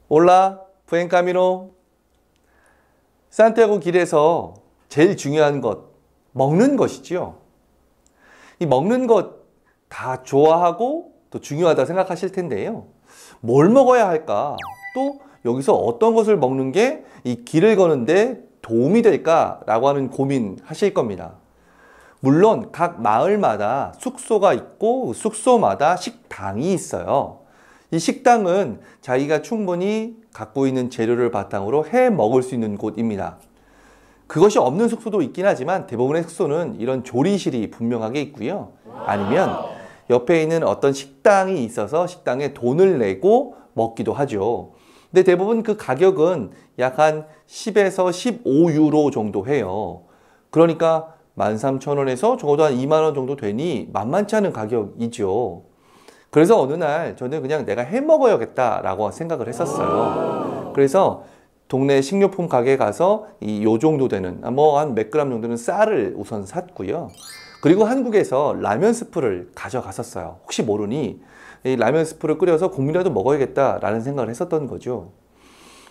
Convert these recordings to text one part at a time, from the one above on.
올라, buen camino. 산티아고 길에서 제일 중요한 것, 먹는 것이지요. 이 먹는 것 다 좋아하고 또 중요하다 생각하실 텐데요. 뭘 먹어야 할까? 또 여기서 어떤 것을 먹는 게 이 길을 거는데 도움이 될까라고 하는 고민 하실 겁니다. 물론 각 마을마다 숙소가 있고 숙소마다 식당이 있어요. 이 식당은 자기가 충분히 갖고 있는 재료를 바탕으로 해 먹을 수 있는 곳입니다. 그것이 없는 숙소도 있긴 하지만 대부분의 숙소는 이런 조리실이 분명하게 있고요. 아니면 옆에 있는 어떤 식당이 있어서 식당에 돈을 내고 먹기도 하죠. 근데 대부분 그 가격은 약 한 10에서 15유로 정도 해요. 그러니까 13,000원에서 적어도 한 2만 원 정도 되니 만만치 않은 가격이죠. 그래서 어느 날 저는 그냥 내가 해 먹어야겠다라고 생각을 했었어요. 그래서 동네 식료품 가게에 가서 요 정도 되는 뭐 한 몇 그램 정도는 쌀을 우선 샀고요. 그리고 한국에서 라면 스프를 가져갔었어요. 혹시 모르니 이 라면 스프를 끓여서 국물이라도 먹어야겠다라는 생각을 했었던 거죠.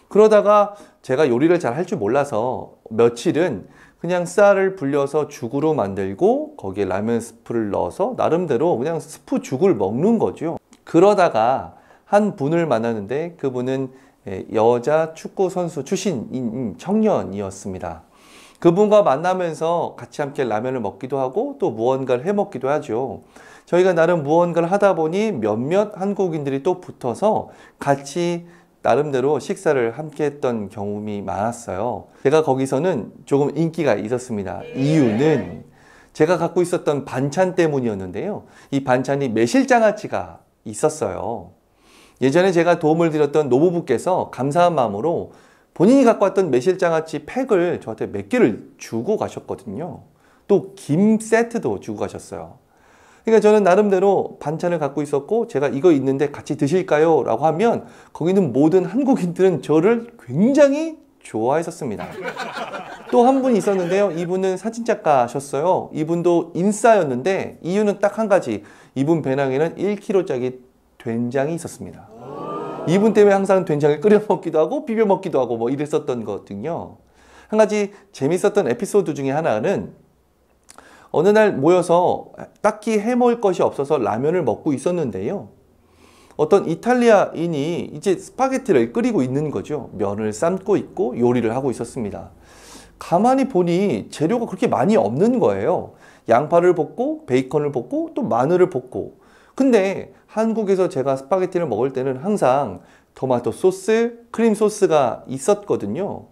그러다가 제가 요리를 잘 할 줄 몰라서 며칠은 그냥 쌀을 불려서 죽으로 만들고 거기에 라면 스프를 넣어서 나름대로 그냥 스프 죽을 먹는 거죠. 그러다가 한 분을 만났는데 그분은 여자 축구 선수 출신인 청년이었습니다. 그분과 만나면서 같이 함께 라면을 먹기도 하고 또 무언가를 해 먹기도 하죠. 저희가 나름 무언가를 하다 보니 몇몇 한국인들이 또 붙어서 같이 나름대로 식사를 함께 했던 경험이 많았어요. 제가 거기서는 조금 인기가 있었습니다. 이유는 제가 갖고 있었던 반찬 때문이었는데요. 이 반찬이 매실장아찌가 있었어요. 예전에 제가 도움을 드렸던 노부부께서 감사한 마음으로 본인이 갖고 왔던 매실장아찌 팩을 저한테 몇 개를 주고 가셨거든요. 또 김 세트도 주고 가셨어요. 그러니까 저는 나름대로 반찬을 갖고 있었고 제가 이거 있는데 같이 드실까요? 라고 하면 거기 있는 모든 한국인들은 저를 굉장히 좋아했었습니다. 또 한 분이 있었는데요. 이분은 사진작가셨어요. 이분도 인싸였는데 이유는 딱 한 가지. 이분 배낭에는 1kg짜리 된장이 있었습니다. 이분 때문에 항상 된장을 끓여 먹기도 하고 비벼 먹기도 하고 뭐 이랬었던 거거든요. 한 가지 재밌었던 에피소드 중에 하나는 어느 날 모여서 딱히 해 먹을 것이 없어서 라면을 먹고 있었는데요. 어떤 이탈리아인이 이제 스파게티를 끓이고 있는 거죠. 면을 삶고 있고 요리를 하고 있었습니다. 가만히 보니 재료가 그렇게 많이 없는 거예요. 양파를 볶고 베이컨을 볶고 또 마늘을 볶고. 근데 한국에서 제가 스파게티를 먹을 때는 항상 토마토 소스, 크림 소스가 있었거든요.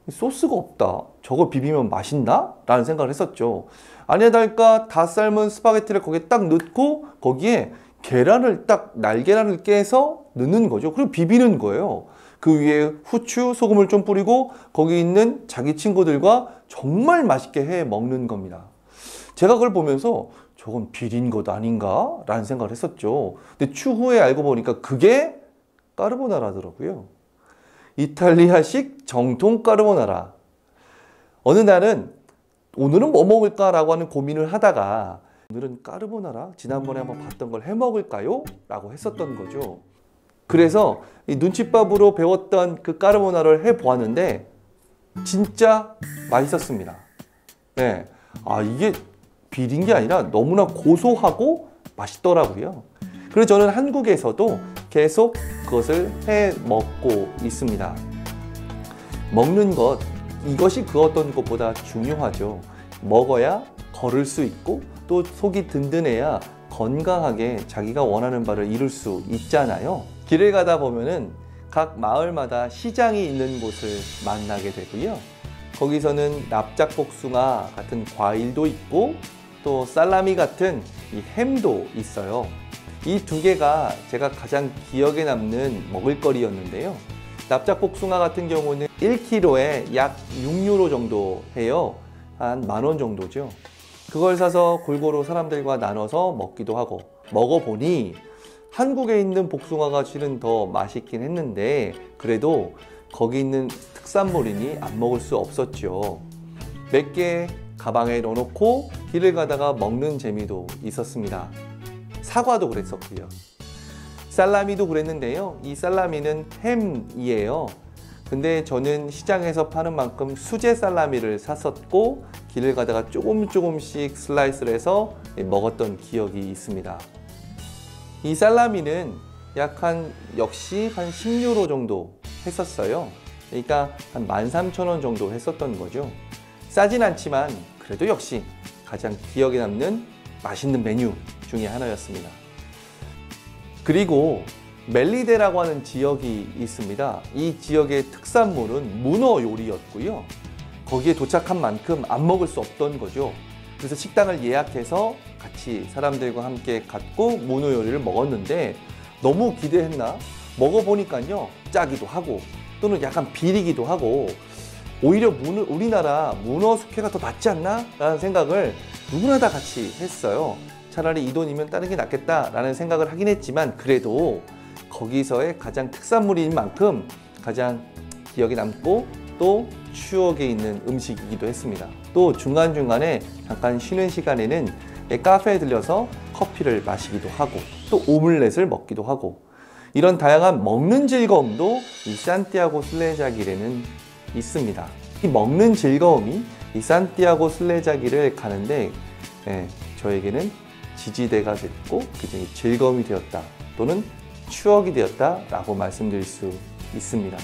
소스가 없다. 저거 비비면 맛있나? 라는 생각을 했었죠. 아니야 달까 다 삶은 스파게티를 거기에 딱 넣고 거기에 계란을 딱 날계란을 깨서 넣는 거죠. 그리고 비비는 거예요. 그 위에 후추, 소금을 좀 뿌리고 거기 있는 자기 친구들과 정말 맛있게 해 먹는 겁니다. 제가 그걸 보면서 저건 비린 것 아닌가? 라는 생각을 했었죠. 근데 추후에 알고 보니까 그게 까르보나라더라고요. 이탈리아식 정통 까르보나라. 어느 날은 오늘은 뭐 먹을까? 라고 하는 고민을 하다가 오늘은 까르보나라? 지난번에 한번 봤던 걸 해 먹을까요? 라고 했었던 거죠. 그래서 이 눈칫밥으로 배웠던 그 까르보나라를 해 보았는데 진짜 맛있었습니다. 네. 아, 이게 비린 게 아니라 너무나 고소하고 맛있더라고요. 그래서 저는 한국에서도 계속 그것을 해 먹고 있습니다. 먹는 것, 이것이 그 어떤 것보다 중요하죠. 먹어야 걸을 수 있고 또 속이 든든해야 건강하게 자기가 원하는 바를 이룰 수 있잖아요. 길을 가다 보면은 각 마을마다 시장이 있는 곳을 만나게 되고요. 거기서는 납작복숭아 같은 과일도 있고 또 살라미 같은 이 햄도 있어요. 이 두 개가 제가 가장 기억에 남는 먹을거리였는데요. 납작복숭아 같은 경우는 1kg에 약 6유로 정도 해요. 한 10,000원 정도죠. 그걸 사서 골고루 사람들과 나눠서 먹기도 하고 먹어보니 한국에 있는 복숭아가 실은 더 맛있긴 했는데 그래도 거기 있는 특산물이니 안 먹을 수 없었죠. 몇 개 가방에 넣어놓고 길을 가다가 먹는 재미도 있었습니다. 사과도 그랬었고요. 살라미도 그랬는데요. 이 살라미는 햄이에요. 근데 저는 시장에서 파는 만큼 수제 살라미를 샀었고 길을 가다가 조금씩 슬라이스를 해서 먹었던 기억이 있습니다. 이 살라미는 역시 한 10유로 정도 했었어요. 그러니까 한 13,000원 정도 했었던 거죠. 싸진 않지만 그래도 역시 가장 기억에 남는 맛있는 메뉴 중에 하나였습니다. 그리고 멜리데라고 하는 지역이 있습니다. 이 지역의 특산물은 문어 요리였고요. 거기에 도착한 만큼 안 먹을 수 없던 거죠. 그래서 식당을 예약해서 같이 사람들과 함께 갔고 문어 요리를 먹었는데 너무 기대했나? 먹어보니까요 짜기도 하고 또는 약간 비리기도 하고 오히려 우리나라 문어 숙회가 더 낫지 않나? 라는 생각을 누구나 다 같이 했어요. 차라리 이 돈이면 다른 게 낫겠다 라는 생각을 하긴 했지만 그래도 거기서의 가장 특산물인 만큼 가장 기억에 남고 또 추억에 있는 음식이기도 했습니다. 또 중간중간에 잠깐 쉬는 시간에는 카페에 들려서 커피를 마시기도 하고 또 오믈렛을 먹기도 하고 이런 다양한 먹는 즐거움도 이 산티아고 슬레자길에는 있습니다. 이 먹는 즐거움이 이 산티아고 슬레자길을 가는데 저에게는 지지대가 됐고 굉장히 즐거움이 되었다 또는 추억이 되었다 라고 말씀드릴 수 있습니다.